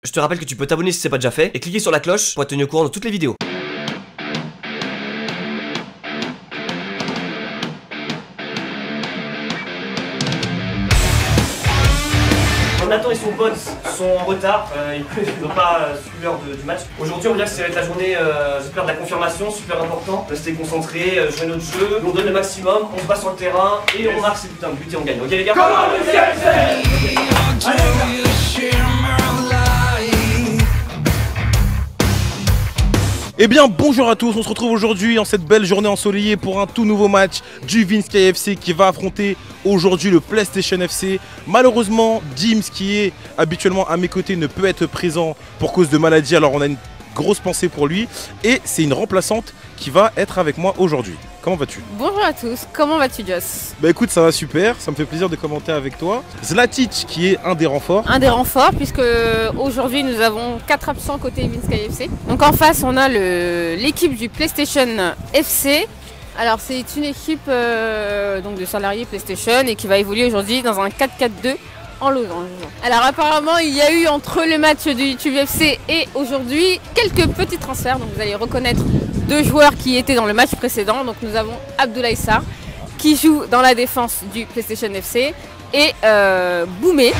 Je te rappelle que tu peux t'abonner si c'est pas déjà fait et cliquer sur la cloche pour être tenu au courant de toutes les vidéos. Nathan et son pote sont en retard, ils n'ont pas suivi l'heure du match. Aujourd'hui on va dire que c'est la journée, j'espère, de la confirmation, super important. Restez concentrés, jouer notre jeu, on donne le maximum, on se bat sur le terrain et on marque ses putains de buts et on gagne. Ok les gars? Eh bien bonjour à tous, on se retrouve aujourd'hui en cette belle journée ensoleillée pour un tout nouveau match du Vinski FC qui va affronter aujourd'hui le PlayStation FC. Malheureusement, Dims qui est habituellement à mes côtés ne peut être présent pour cause de maladie, alors on a une grosse pensée pour lui et c'est une remplaçante qui va être avec moi aujourd'hui. Comment vas-tu? Bonjour à tous, comment vas-tu Joss? Bah écoute, ça va super, ça me fait plaisir de commenter avec toi. Zlatic qui est un des renforts. Un des renforts puisque aujourd'hui nous avons 4 absents côté Vinski FC. Donc en face on a l'équipe du PlayStation FC. Alors c'est une équipe donc de salariés PlayStation et qui va évoluer aujourd'hui dans un 4-4-2 en losange. Alors apparemment il y a eu entre le match du YouTube FC et aujourd'hui quelques petits transferts, donc vous allez reconnaître deux joueurs qui étaient dans le match précédent. Donc nous avons Abdoulaye Sarr qui joue dans la défense du PlayStation FC et Boumé.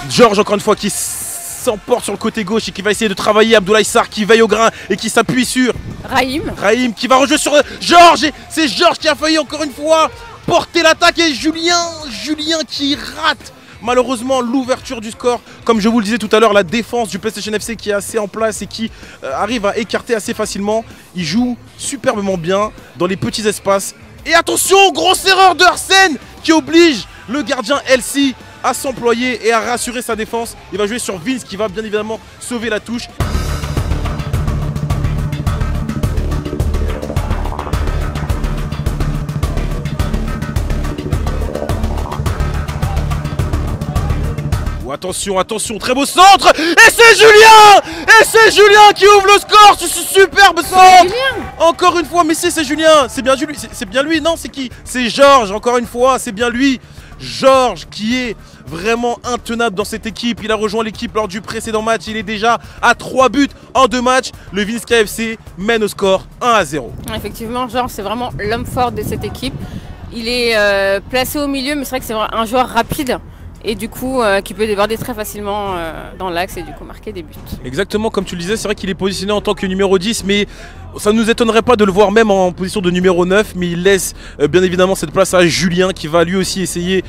Georges encore une fois qui s'emporte sur le côté gauche et qui va essayer de travailler. Abdoulaye Sarr qui veille au grain et qui s'appuie sur Raïm qui va rejouer sur Georges et c'est Georges qui a failli encore une fois porter l'attaque et Julien qui rate malheureusement l'ouverture du score. Comme je vous le disais tout à l'heure, la défense du PlayStation FC qui est assez en place et qui arrive à écarter assez facilement. Il joue superbement bien dans les petits espaces. Et attention, grosse erreur de Arsène qui oblige le gardien Elsie à s'employer et à rassurer sa défense. Il va jouer sur Vince qui va bien évidemment sauver la touche. Attention, attention, très beau centre. Et c'est Julien qui ouvre le score. C'est superbe centre. Encore une fois, mais c'est Julien. C'est bien lui, non, c'est qui? C'est Georges, encore une fois, c'est bien lui. Georges qui est vraiment intenable dans cette équipe. Il a rejoint l'équipe lors du précédent match. Il est déjà à 3 buts en 2 matchs. Le Vinski FC mène au score 1-0. Effectivement, Georges c'est vraiment l'homme fort de cette équipe. Il est placé au milieu, mais c'est vrai que c'est un joueur rapide. Et du coup, qui peut déborder très facilement dans l'axe et du coup marquer des buts. Exactement, comme tu le disais, c'est vrai qu'il est positionné en tant que numéro 10, mais ça ne nous étonnerait pas de le voir même en position de numéro 9, mais il laisse bien évidemment cette place à Julien qui va lui aussi essayer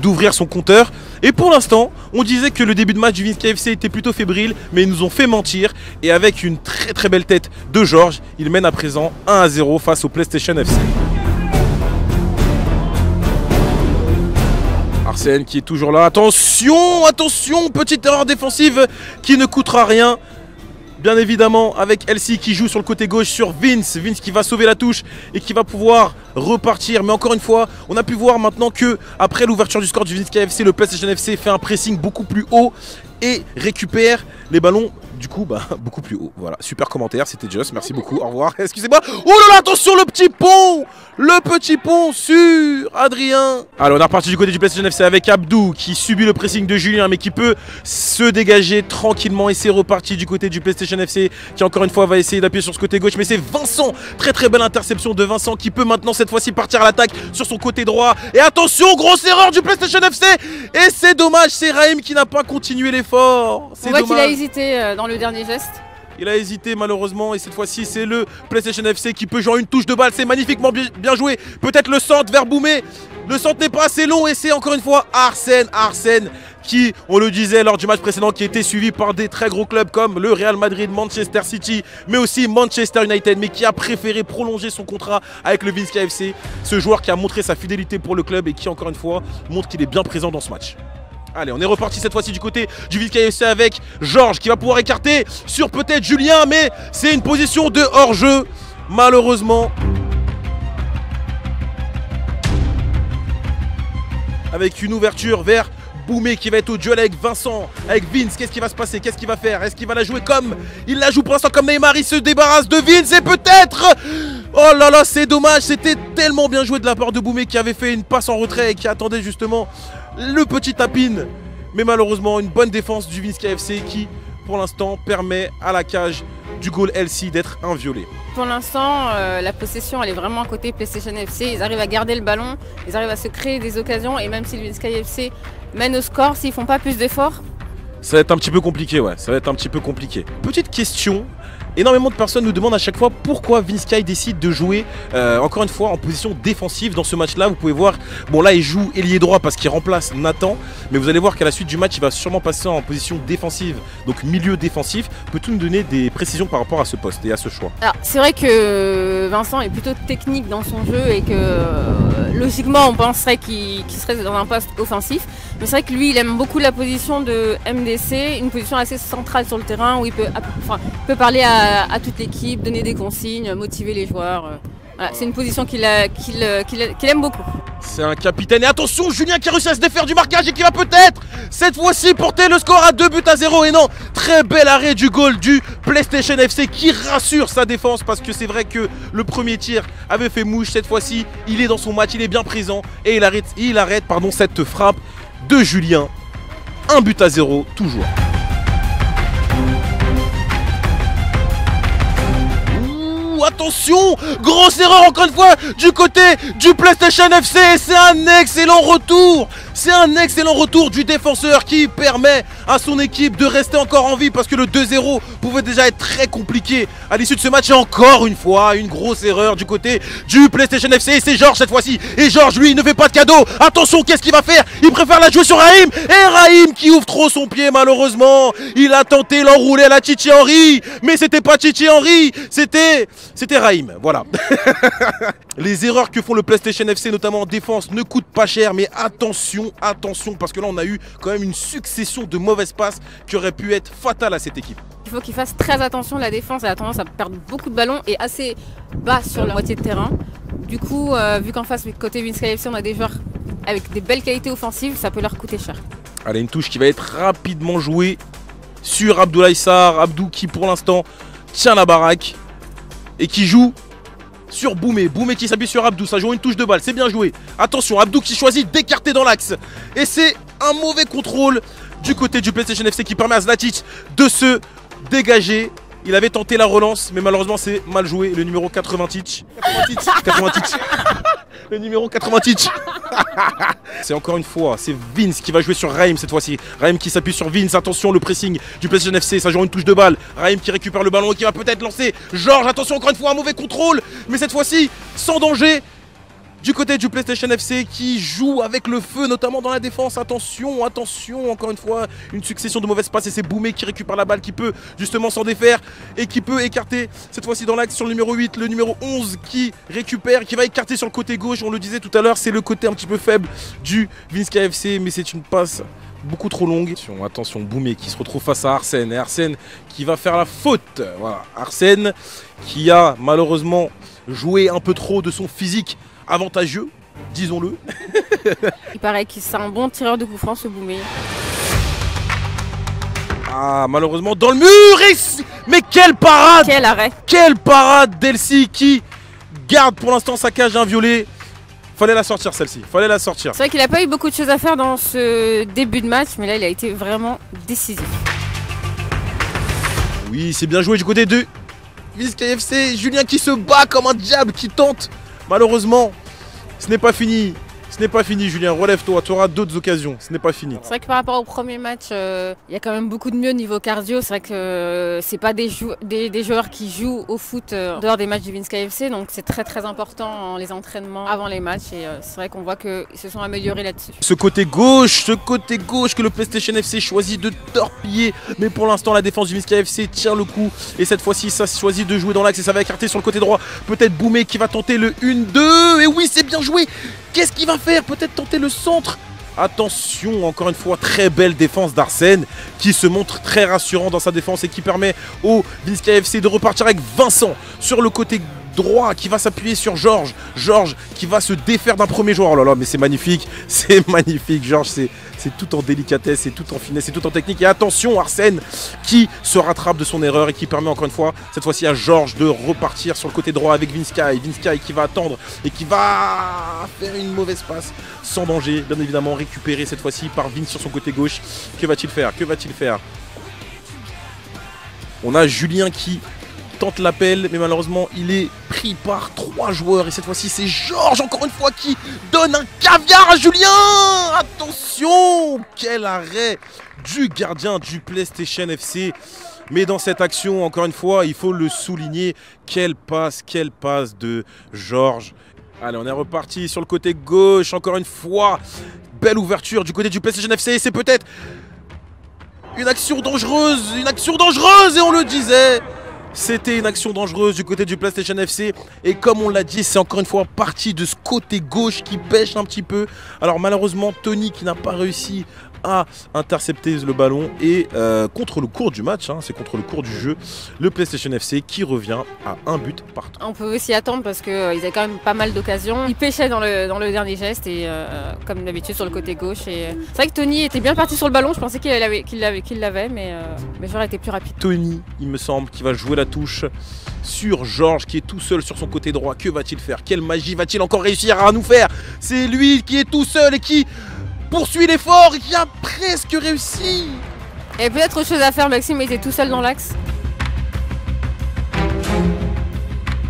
d'ouvrir son compteur. Et pour l'instant, on disait que le début de match du Vinski FC était plutôt fébrile, mais ils nous ont fait mentir. Et avec une très belle tête de Georges, il mène à présent 1-0 face au PlayStation FC. Arsène qui est toujours là, attention, petite erreur défensive qui ne coûtera rien. Bien évidemment avec Elsie qui joue sur le côté gauche sur Vince qui va sauver la touche et qui va pouvoir repartir. Mais encore une fois, on a pu voir maintenant que après l'ouverture du score du Vinski FC, le PlayStation FC fait un pressing beaucoup plus haut et récupère les ballons du coup beaucoup plus haut. Voilà, super commentaire, c'était Just, merci beaucoup, au revoir, excusez-moi. Oh là là, attention le petit pont sur Adrien. Alors on est reparti du côté du PlayStation FC avec Abdou qui subit le pressing de Julien mais qui peut se dégager tranquillement et c'est reparti du côté du PlayStation FC qui encore une fois va essayer d'appuyer sur ce côté gauche mais c'est Vincent, très belle interception de Vincent qui peut maintenant cette fois-ci partir à l'attaque sur son côté droit. Et attention, grosse erreur du PlayStation FC et c'est dommage, c'est Raïm qui n'a pas continué l'effort. On voit qu'il a hésité dans le dernier geste. Il a hésité malheureusement et cette fois-ci c'est le PlayStation FC qui peut jouer une touche de balle. C'est magnifiquement bien joué. Peut-être le centre vers Boumé. Le centre n'est pas assez long et c'est encore une fois Arsène qui, on le disait lors du match précédent, qui était suivi par des très gros clubs comme le Real Madrid, Manchester City, mais aussi Manchester United, mais qui a préféré prolonger son contrat avec le Vinski FC. Ce joueur qui a montré sa fidélité pour le club et qui encore une fois montre qu'il est bien présent dans ce match. Allez, on est reparti cette fois-ci du côté du Vinski FC avec Georges qui va pouvoir écarter sur peut-être Julien, mais c'est une position de hors-jeu, malheureusement. Avec une ouverture vers Boumé qui va être au duel avec Vincent, avec Vince. Qu'est-ce qui va se passer? Qu'est-ce qu'il va faire? Est-ce qu'il va la jouer comme il la joue pour l'instant comme Neymar? Il se débarrasse de Vince et peut-être... Oh là là, c'est dommage, c'était tellement bien joué de la part de Boumé qui avait fait une passe en retrait et qui attendait justement le petit tapin Mais malheureusement, une bonne défense du Vince KFC qui, pour l'instant, permet à la cage du goal LC d'être inviolé. Pour l'instant, la possession elle est vraiment à côté PlayStation FC. Ils arrivent à garder le ballon, ils arrivent à se créer des occasions. Et même si le Vince KFC mène au score, s'ils font pas plus d'efforts, ça va être un petit peu compliqué, ouais. Ça va être un petit peu compliqué. Petite question. Énormément de personnes nous demandent à chaque fois pourquoi Vince Kai décide de jouer encore une fois en position défensive dans ce match-là. Vous pouvez voir, bon là il joue ailier droit parce qu'il remplace Nathan, mais vous allez voir qu'à la suite du match il va sûrement passer en position défensive, donc milieu défensif. Peux-tu nous donner des précisions par rapport à ce poste et à ce choix? Alors c'est vrai que Vincent est plutôt technique dans son jeu et que logiquement on penserait qu'il serait dans un poste offensif. Mais c'est vrai que lui il aime beaucoup la position de MDC, une position assez centrale sur le terrain où il peut parler à toute l'équipe, donner des consignes, motiver les joueurs. Voilà, c'est une position qu'il aime beaucoup. C'est un capitaine. Et attention, Julien qui a réussi à se défaire du marquage et qui va peut-être, cette fois-ci, porter le score à 2-0. Et non, très bel arrêt du goal du PlayStation FC qui rassure sa défense parce que c'est vrai que le premier tir avait fait mouche. Cette fois-ci, il est dans son match, il est bien présent et il arrête cette frappe de Julien. 1-0 toujours. Attention, grosse erreur encore une fois du côté du PlayStation FC. C'est un excellent retour. C'est un excellent retour du défenseur qui permet à son équipe de rester encore en vie parce que le 2-0 pouvait déjà être très compliqué à l'issue de ce match. Et encore une fois, une grosse erreur du côté du PlayStation FC. Et c'est Georges cette fois-ci. Et Georges, lui, il ne fait pas de cadeau. Attention, qu'est-ce qu'il va faire? Il préfère la jouer sur Raïm. Et Raïm qui ouvre trop son pied malheureusement. Il a tenté l'enrouler à la Chichi Henry. Mais c'était pas Chichi Henry. C'était Raïm. Voilà. Les erreurs que font le PlayStation FC, notamment en défense, ne coûtent pas cher. Mais attention, parce que là on a eu quand même une succession de mauvaises passes qui auraient pu être fatales à cette équipe. Il faut qu'il fasse très attention, la défense elle a tendance à perdre beaucoup de ballons et assez bas sur la moitié de terrain. Du coup, vu qu'en face, côté Vince KFC, on a des joueurs avec des belles qualités offensives, ça peut leur coûter cher. Allez, une touche qui va être rapidement jouée sur Abdoulaye Sarr. Abdou qui pour l'instant tient la baraque et qui joue sur Boumé. Boumé qui s'appuie sur Abdou, ça joue une touche de balle, c'est bien joué. Attention, Abdou qui choisit d'écarter dans l'axe. Et c'est un mauvais contrôle du côté du PlayStation FC qui permet à Zlatic de se dégager. Il avait tenté la relance, mais malheureusement c'est mal joué. Le numéro 80 Le numéro 80 C'est encore une fois, c'est Vince qui va jouer sur Raïm cette fois-ci. Raïm qui s'appuie sur Vince. Attention, le pressing du PlayStation FC, ça joue une touche de balle. Raïm qui récupère le ballon et qui va peut-être lancer. Georges, attention, encore une fois, un mauvais contrôle. Mais cette fois-ci, sans danger. Du côté du PlayStation FC qui joue avec le feu, notamment dans la défense. Attention, attention, encore une fois, une succession de mauvaises passes. Et c'est Boumé qui récupère la balle, qui peut justement s'en défaire et qui peut écarter, cette fois-ci dans l'axe sur le numéro 8, le numéro 11 qui récupère, qui va écarter sur le côté gauche. On le disait tout à l'heure, c'est le côté un petit peu faible du Vince KFC, mais c'est une passe beaucoup trop longue. Attention, Boumé qui se retrouve face à Arsène. Et Arsène qui va faire la faute. Voilà, Arsène qui a malheureusement joué un peu trop de son physique avantageux, disons-le. Il paraît que c'est un bon tireur de coup franc ce Boumé. Ah, malheureusement dans le mur. Mais quelle parade! Quel arrêt! Quelle parade d'Elsie qui garde pour l'instant sa cage inviolée. Fallait la sortir celle-ci, fallait la sortir. C'est vrai qu'il n'a pas eu beaucoup de choses à faire dans ce début de match, mais là il a été vraiment décisif. Oui, c'est bien joué du côté de Vince KFC. Julien qui se bat comme un diable, qui tente. Malheureusement, ce n'est pas fini. Ce n'est pas fini, Julien. Relève-toi, tu auras d'autres occasions. Ce n'est pas fini. C'est vrai que par rapport au premier match, il y a quand même beaucoup de mieux niveau cardio. C'est vrai que c'est pas des joueurs qui jouent au foot en dehors des matchs du Vince KFC. Donc c'est très très important les entraînements avant les matchs. Et c'est vrai qu'on voit qu'ils se sont améliorés là-dessus. Ce côté gauche que le PlayStation FC choisit de torpiller. Mais pour l'instant, la défense du Vince KFC tient le coup. Et cette fois-ci, ça choisit de jouer dans l'axe et ça va écarter sur le côté droit. Peut-être Boumé qui va tenter le 1-2. Et oui, c'est bien joué. Qu'est-ce qu'il va faire? Peut-être tenter le centre. Attention, encore une fois, très belle défense d'Arsène qui se montre très rassurant dans sa défense et qui permet au Vince KFC de repartir avec Vincent sur le côté droit qui va s'appuyer sur Georges. Georges qui va se défaire d'un premier joueur. Oh là là, mais c'est magnifique. C'est magnifique. Georges, c'est tout en délicatesse, c'est tout en finesse, c'est tout en technique. Et attention, Arsène qui se rattrape de son erreur et qui permet encore une fois, cette fois-ci à Georges de repartir sur le côté droit avec Vinsky. Vinsky qui va attendre et qui va faire une mauvaise passe sans danger. Bien évidemment, récupéré cette fois-ci par Vince sur son côté gauche. Que va-t-il faire? Que va-t-il faire? On a Julien qui tente l'appel, mais malheureusement il est pris par 3 joueurs. Et cette fois-ci c'est Georges encore une fois qui donne un caviar à Julien. Attention, quel arrêt du gardien du PlayStation FC. Mais dans cette action, encore une fois, il faut le souligner, quelle passe de Georges. Allez, on est reparti sur le côté gauche, encore une fois. Belle ouverture du côté du PlayStation FC. C'est peut-être une action dangereuse, et on le disait. C'était une action dangereuse du côté du PlayStation FC. Et comme on l'a dit, c'est encore une fois parti de ce côté gauche qui pêche un petit peu. Alors malheureusement, Tony qui n'a pas réussi à intercepter le ballon. Et contre le cours du match, hein, c'est contre le cours du jeu, le PlayStation FC qui revient à 1 but partout. On peut aussi attendre parce qu'ils avaient quand même pas mal d'occasions. Ils pêchaient dans le dernier geste et comme d'habitude sur le côté gauche. C'est vrai que Tony était bien parti sur le ballon. Je pensais qu'il l'avait, mais j'aurais été plus rapide. Tony, il me semble, qui va jouer la touche sur Georges qui est tout seul sur son côté droit. Que va-t-il faire? Quelle magie va-t-il encore réussir à nous faire? C'est lui qui est tout seul et qui poursuit l'effort et qui a presque réussi. Et peut-être autre chose à faire, Maxime était tout seul dans l'axe.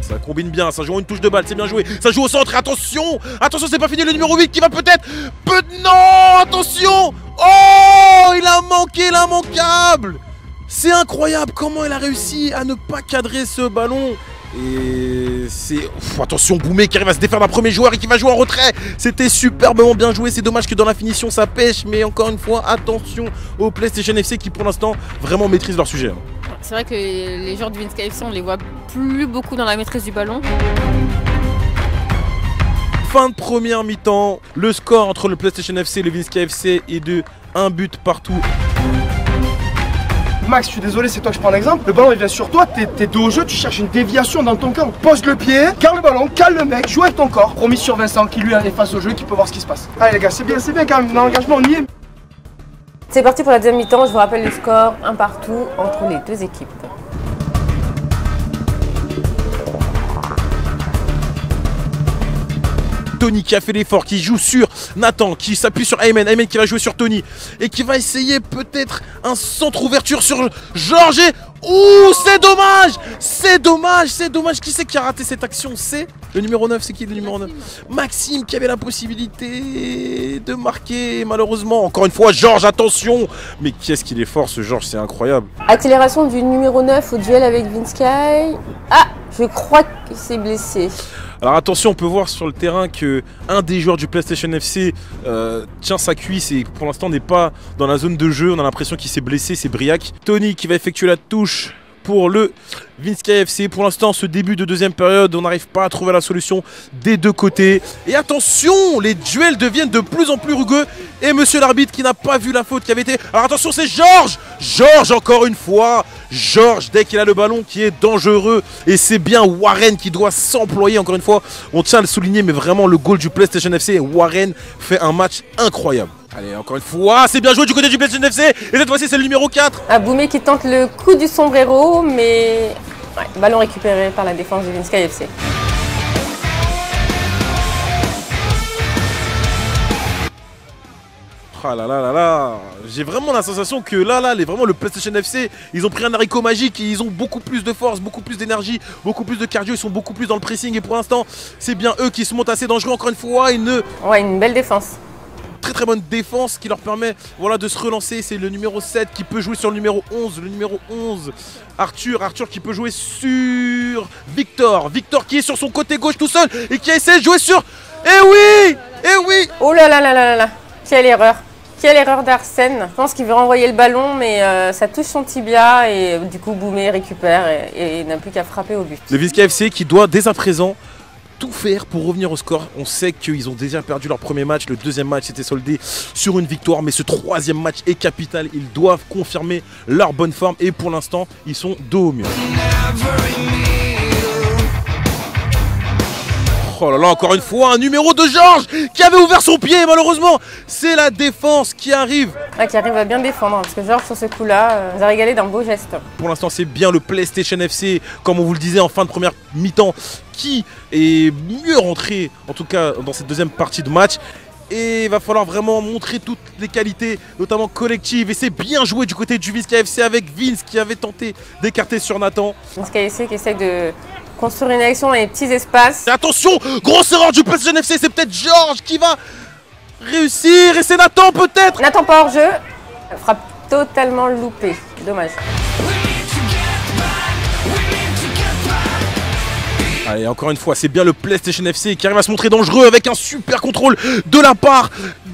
Ça combine bien, ça joue une touche de balle, c'est bien joué. Ça joue au centre, attention. Attention, c'est pas fini, le numéro 8 qui va peut-être... Non, attention. Oh, il a manqué l'immanquable. C'est incroyable comment il a réussi à ne pas cadrer ce ballon. Et c'est... attention, Boumé qui arrive à se défaire d'un premier joueur et qui va jouer en retrait. C'était superbement bien joué. C'est dommage que dans la finition ça pêche. Mais encore une fois, attention au PlayStation FC qui pour l'instant vraiment maîtrise leur sujet. C'est vrai que les joueurs du Vinsky FC, on les voit plus beaucoup dans la maîtrise du ballon. Fin de première mi-temps. Le score entre le PlayStation FC et le Vinsky FC est de 1 but partout. Max, je suis désolé, c'est toi que je prends l'exemple. Le ballon il vient sur toi, t'es dos au jeu, tu cherches une déviation dans ton camp. Pose le pied, garde le ballon, cale le mec, joue avec ton corps. Promis sur Vincent qui lui est face au jeu, qui peut voir ce qui se passe. Allez les gars, c'est bien quand même, dans l'engagement on y est. C'est parti pour la deuxième mi-temps, je vous rappelle le score, 1 partout entre les deux équipes. Tony qui a fait l'effort, qui joue sur Nathan, qui s'appuie sur Ayman, Ayman qui va jouer sur Tony et qui va essayer peut-être un centre ouverture sur Georges et... Ouh, c'est dommage. C'est dommage. Qui c'est qui a raté cette action? C'est le numéro 9, c'est qui le numéro 9? Maxime qui avait la possibilité de marquer, malheureusement. Encore une fois, Georges, attention. Mais qu'est-ce qu'il est fort ce Georges, c'est incroyable. Accélération du numéro 9 au duel avec Vinsky. Ah, je crois qu'il s'est blessé. Alors attention, on peut voir sur le terrain que un des joueurs du PlayStation FC tient sa cuisse et pour l'instant n'est pas dans la zone de jeu. On a l'impression qu'il s'est blessé, c'est Briac. Tony qui va effectuer la touche pour le Vinsky FC. Pour l'instant, ce début de deuxième période, on n'arrive pas à trouver la solution des deux côtés. Et attention, les duels deviennent de plus en plus rugueux. Et monsieur l'arbitre qui n'a pas vu la faute qui avait été... Alors attention, c'est Georges. Georges encore une fois. Georges, dès qu'il a le ballon, qui est dangereux. Et c'est bien Warren qui doit s'employer encore une fois. On tient à le souligner, mais vraiment le goal du PlayStation FC. Warren fait un match incroyable. Allez, encore une fois, c'est bien joué du côté du PlayStation FC. Et cette fois-ci, c'est le numéro 4. Ah, Boumé qui tente le coup du sombrero, mais ouais, ballon récupéré par la défense du Vinsky FC. Ah là là là là, j'ai vraiment la sensation que vraiment le PlayStation FC, ils ont pris un haricot magique et ils ont beaucoup plus de force, beaucoup plus d'énergie, beaucoup plus de cardio, ils sont beaucoup plus dans le pressing et pour l'instant, c'est bien eux qui se montent assez dangereux encore une fois. Ouais, une belle défense. Très bonne défense qui leur permet de se relancer. C'est le numéro 7 qui peut jouer sur le numéro 11. Le numéro 11, Arthur qui peut jouer sur Victor. Victor qui est sur son côté gauche tout seul et qui a essayé de jouer sur... Eh oui. Oh là là là là là. Quelle erreur. Quelle erreur d'Arsène. Je pense qu'il veut renvoyer le ballon, mais ça touche son tibia et du coup Boumé récupère et n'a plus qu'à frapper au but. Le Vinsky FC qui doit dès à présent tout faire pour revenir au score. On sait qu'ils ont déjà perdu leur premier match. Le deuxième match s'était soldé sur une victoire, mais ce troisième match est capital. Ils doivent confirmer leur bonne forme et pour l'instant, ils sont dos au mur. Oh là là, encore une fois, un numéro de Georges qui avait ouvert son pied. Malheureusement, c'est la défense qui arrive. Ouais, qui arrive à bien défendre, parce que Georges sur ce coup-là, nous a régalé d'un beau geste. Pour l'instant, c'est bien le PlayStation FC, comme on vous le disait en fin de première mi-temps, qui est mieux rentré, en tout cas dans cette deuxième partie de match. Et il va falloir vraiment montrer toutes les qualités, notamment collectives. Et c'est bien joué du côté du Vince KFC avec Vince qui avait tenté d'écarter sur Nathan. Vince KFC qui essaie de construire une action dans les petits espaces. Et attention, grosse erreur du PlayStation FC, c'est peut-être Georges qui va réussir. Et c'est Nathan peut-être. Nathan pas hors jeu, frappe totalement loupée. Dommage. Allez, encore une fois, c'est bien le PlayStation FC qui arrive à se montrer dangereux avec un super contrôle de la part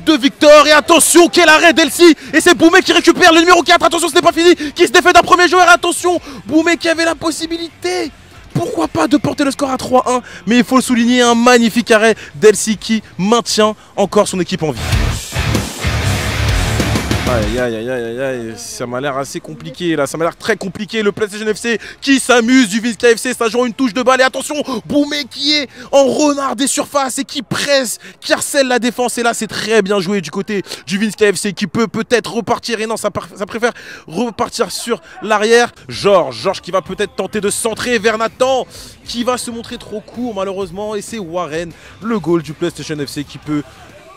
de Victor. Et attention, quel arrêt d'Elsie. Et c'est Boumé qui récupère le numéro 4. Attention, ce n'est pas fini. Qui se défait d'un premier joueur. Et attention, Boumé qui avait la possibilité, pourquoi pas, de porter le score à 3-1. Mais il faut le souligner, un magnifique arrêt d'Elsie qui maintient encore son équipe en vie. Aïe aïe aïe aïe aïe, ça m'a l'air assez compliqué là, ça m'a l'air très compliqué. Le PlayStation FC qui s'amuse du Vince KFC, ça joue une touche de balle. Et attention, Boumé qui est en renard des surfaces et qui presse, qui harcèle la défense. Et là c'est très bien joué du côté du Vince KFC qui peut peut-être repartir. Et non, ça préfère repartir sur l'arrière. Georges qui va peut-être tenter de centrer vers Nathan, qui va se montrer trop court malheureusement. Et c'est Warren, le goal du PlayStation FC, qui peut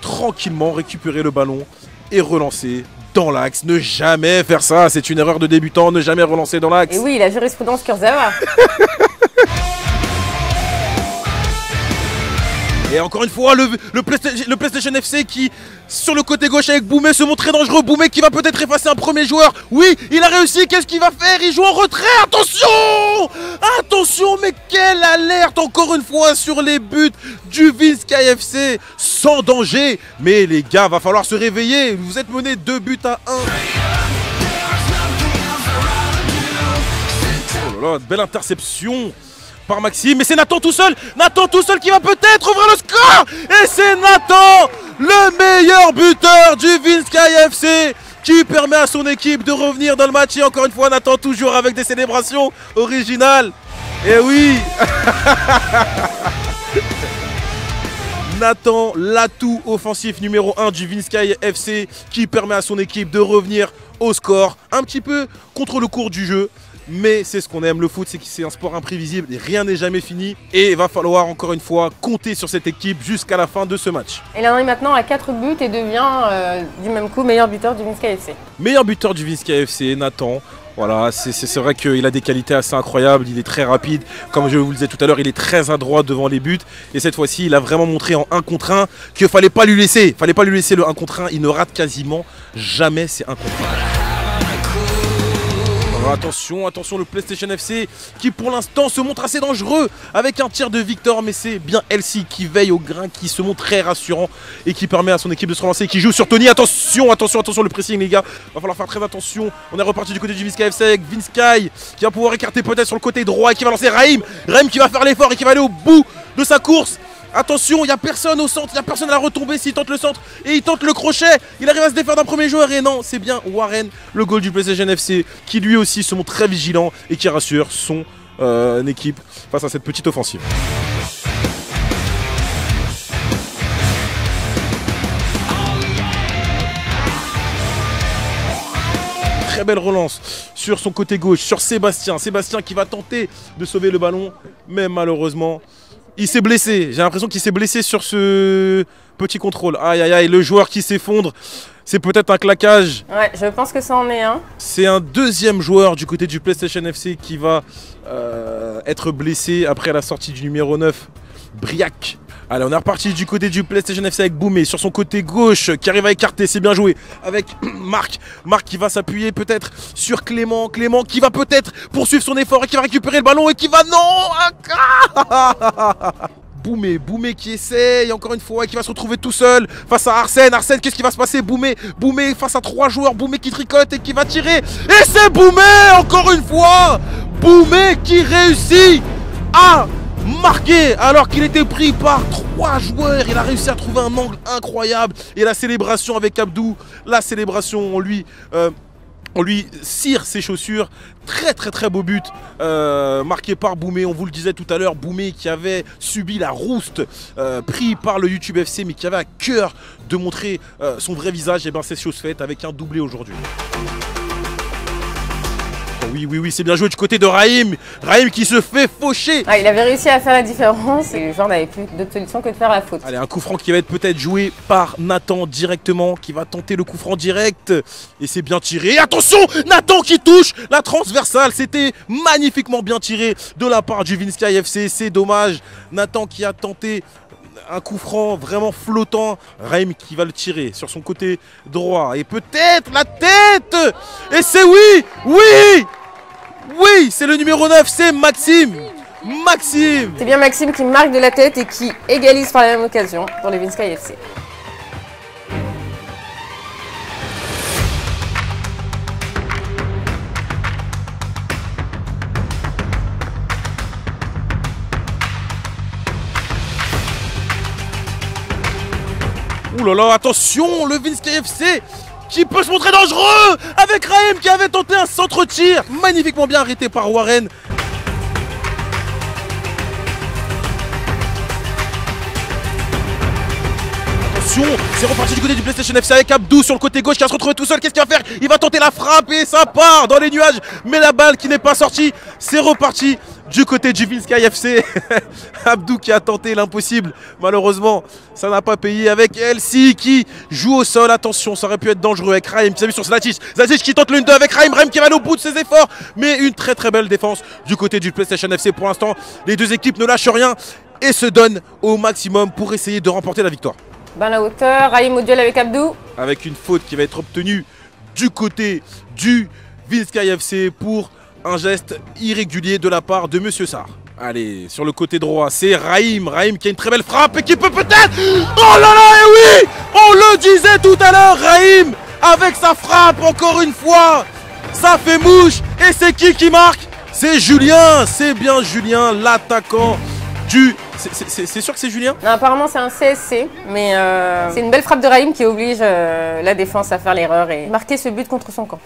tranquillement récupérer le ballon et relancer dans l'axe. Ne jamais faire ça, c'est une erreur de débutant, ne jamais relancer dans l'axe. Et oui, la jurisprudence Kurzawa. Et encore une fois, le PlayStation FC qui, sur le côté gauche avec Boumé, se montrait dangereux. Boumé qui va peut-être effacer un premier joueur. Oui, il a réussi. Qu'est-ce qu'il va faire? Il joue en retrait. Attention! Attention, mais quelle alerte encore une fois sur les buts du Vince KFC. Sans danger. Mais les gars, va falloir se réveiller. Vous êtes menés 2 buts à 1. Oh là là, belle interception par Maxime, mais c'est Nathan tout seul qui va peut-être ouvrir le score. Et c'est Nathan, le meilleur buteur du Vince KFC, qui permet à son équipe de revenir dans le match. Et encore une fois, Nathan toujours avec des célébrations originales. Et oui. Nathan, l'atout offensif numéro 1 du Vince KFC, qui permet à son équipe de revenir au score, un petit peu contre le cours du jeu. Mais c'est ce qu'on aime, le foot, c'est que c'est un sport imprévisible et rien n'est jamais fini. Et il va falloir encore une fois compter sur cette équipe jusqu'à la fin de ce match. Il en est maintenant à 4 buts et devient du même coup meilleur buteur du Vince KFC. Meilleur buteur du Vince KFC, Nathan. Voilà, c'est vrai qu'il a des qualités assez incroyables, il est très rapide. Comme je vous le disais tout à l'heure, il est très adroit devant les buts. Et cette fois-ci, il a vraiment montré en 1 contre 1 qu'il ne fallait pas lui laisser. Il fallait pas lui laisser le 1 contre 1, il ne rate quasiment jamais ses 1 contre 1. Alors attention, le PlayStation FC qui pour l'instant se montre assez dangereux avec un tir de Victor, mais c'est bien Elsie qui veille au grain, qui se montre très rassurant et qui permet à son équipe de se relancer, qui joue sur Tony. Attention le pressing les gars, va falloir faire très attention. On est reparti du côté du Vince KFC avec Vince Kai qui va pouvoir écarter peut-être sur le côté droit et qui va lancer Raïm qui va faire l'effort et qui va aller au bout de sa course. Attention, il n'y a personne au centre, il n'y a personne à la retombée s'il tente le centre et il tente le crochet. Il arrive à se défaire d'un premier joueur et non, c'est bien Warren, le goal du PlayStation FC, qui lui aussi se montre très vigilant et qui rassure son équipe face à cette petite offensive. Très belle relance sur son côté gauche, sur Sébastien. Sébastien qui va tenter de sauver le ballon, mais malheureusement, il s'est blessé. J'ai l'impression qu'il s'est blessé sur ce petit contrôle. Aïe aïe aïe, le joueur qui s'effondre. C'est peut-être un claquage. Ouais, je pense que ça en est un. C'est un deuxième joueur du côté du PlayStation FC qui va être blessé après la sortie du numéro 9, Briac. Allez, on est reparti du côté du PlayStation FC avec Boumé sur son côté gauche qui arrive à écarter, c'est bien joué, avec Marc qui va s'appuyer peut-être sur Clément qui va peut-être poursuivre son effort et qui va récupérer le ballon et qui va... Non. Boumé qui essaye encore une fois et qui va se retrouver tout seul face à Arsène. Arsène, qu'est-ce qui va se passer? Boumé face à 3 joueurs, Boumé qui tricote et qui va tirer. Et c'est Boumé encore une fois. Boumé qui réussit à marqué alors qu'il était pris par 3 joueurs. Il a réussi à trouver un angle incroyable. Et la célébration avec Abdou, la célébration, on lui On lui cire ses chaussures. Très beau but marqué par Boumé. On vous le disait tout à l'heure, Boumé qui avait subi la rouste pris par le YouTube FC, mais qui avait à cœur de montrer son vrai visage. Et bien c'est chose faite avec un doublé aujourd'hui. Oui, c'est bien joué du côté de Raïm. Raïm qui se fait faucher. Ah, il avait réussi à faire la différence et le joueur n'avait plus d'autre solution que de faire la faute. Allez, un coup franc qui va être peut-être joué par Nathan directement, qui va tenter le coup franc direct. Et c'est bien tiré. Attention, Nathan qui touche la transversale. C'était magnifiquement bien tiré de la part du Vinska FC. C'est dommage. Nathan qui a tenté un coup franc vraiment flottant. Raïm qui va le tirer sur son côté droit. Et peut-être la tête. Et c'est oui, c'est le numéro 9, c'est Maxime. C'est bien Maxime qui marque de la tête et qui égalise par la même occasion pour les Vinska FC. Ouh là là, attention, le Vinska FC qui peut se montrer dangereux avec Raïm qui avait tenté un centre-tir magnifiquement bien arrêté par Warren. Attention, c'est reparti du côté du PlayStation FC avec Abdou sur le côté gauche qui va se retrouver tout seul. Qu'est-ce qu'il va faire? Il va tenter la frappe et ça part dans les nuages. Mais la balle qui n'est pas sortie, c'est reparti du côté du Vinska FC. Abdou qui a tenté l'impossible. Malheureusement, ça n'a pas payé avec Elsie qui joue au sol. Attention, ça aurait pu être dangereux avec Raïm qui s'est mis sur Zlatic. Zlatic qui tente le 1-2 avec Raïm. Raïm qui va aller au bout de ses efforts. Mais une très belle défense du côté du PlayStation FC. Pour l'instant, les deux équipes ne lâchent rien et se donnent au maximum pour essayer de remporter la victoire. Ben la hauteur, Raïm au duel avec Abdou. Avec une faute qui va être obtenue du côté du Vinska FC pour un geste irrégulier de la part de Monsieur Sarr. Allez, sur le côté droit, c'est Raïm. Raïm qui a une très belle frappe et qui peut peut-être... Oh là là, et oui, on le disait tout à l'heure, Raïm, avec sa frappe, encore une fois, ça fait mouche. Et c'est qui marque? C'est Julien, c'est bien Julien, l'attaquant du... C'est sûr que c'est Julien? Non, apparemment c'est un CSC, mais c'est une belle frappe de Raïm qui oblige la défense à faire l'erreur et marquer ce but contre son camp.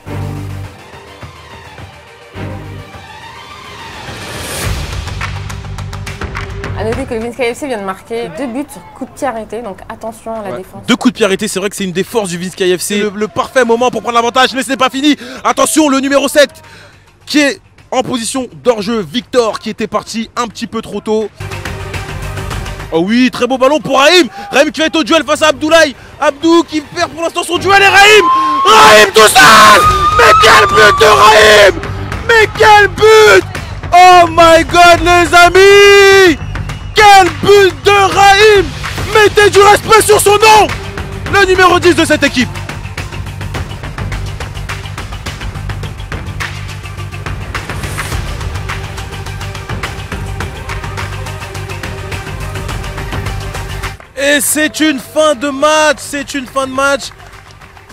A noter que le Vinska FC vient de marquer 2 buts sur coup de pied arrêté, donc attention à la défense. 2 coups de pied arrêtés, c'est vrai que c'est une des forces du Vinska FC. Le parfait moment pour prendre l'avantage, mais ce n'est pas fini. Attention, le numéro 7 qui est en position d'hors-jeu, Victor qui était parti un petit peu trop tôt. Oh oui, très beau ballon pour Raïm. Raïm qui va être au duel face à Abdoulaye. Abdou qui perd pour l'instant son duel et Raïm tout seul. Mais quel but de Raïm! Mais quel but! Oh my god les amis! Quel but de Raïm! Mettez du respect sur son nom! Le numéro 10 de cette équipe. Et c'est une fin de match,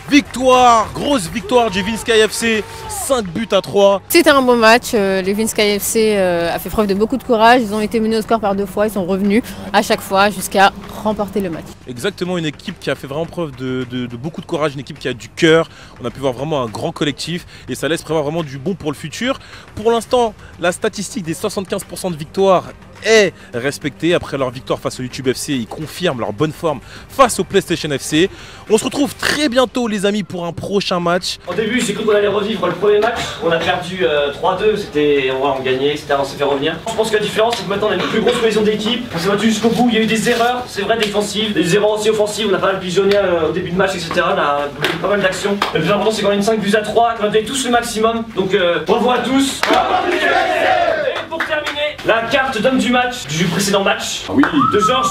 victoire, grosse victoire du Vinska FC, 5 buts à 3. C'était un bon match, le Vinska FC a fait preuve de beaucoup de courage, ils ont été menés au score par 2 fois, ils sont revenus à chaque fois jusqu'à remporter le match. Exactement, une équipe qui a fait vraiment preuve de beaucoup de courage, une équipe qui a du cœur, on a pu voir vraiment un grand collectif et ça laisse prévoir vraiment du bon pour le futur. Pour l'instant, la statistique des 75% de victoires est respectée après leur victoire face au YouTube FC. Ils confirment leur bonne forme face au PlayStation FC. On se retrouve très bientôt les amis pour un prochain match. Au début j'ai cru qu'on allait revivre le premier match. On a perdu 3-2, on gagnait, etc. On s'est fait revenir. Je pense que la différence c'est que maintenant on a une plus grosse cohésion d'équipe. On s'est battu jusqu'au bout, il y a eu des erreurs, c'est vrai défensives, des erreurs aussi offensives, on a pas mal pigeonné au début de match, etc. On a eu pas mal d'actions. Le plus important c'est qu'on a une 5 buts à 3, qu'on a donné tous le maximum. Donc bravo à tous. Et pour terminer, la carte d'homme du match du précédent match de Georges.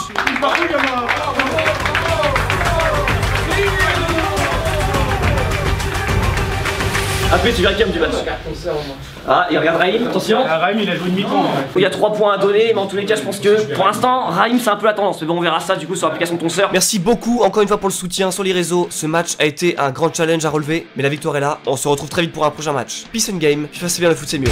Après tu verras qui homme du match. Ah, il regarde Raïm, attention. Raïm il a joué une mi-temps. Il y a 3 points à donner, mais en tous les cas je pense que pour l'instant Raïm c'est un peu la tendance. Mais bon, on verra ça du coup sur l'application de ton sœur. Merci beaucoup encore une fois pour le soutien sur les réseaux. Ce match a été un grand challenge à relever, mais la victoire est là. On se retrouve très vite pour un prochain match. Peace and game, FIFA c'est bien, le foot c'est mieux.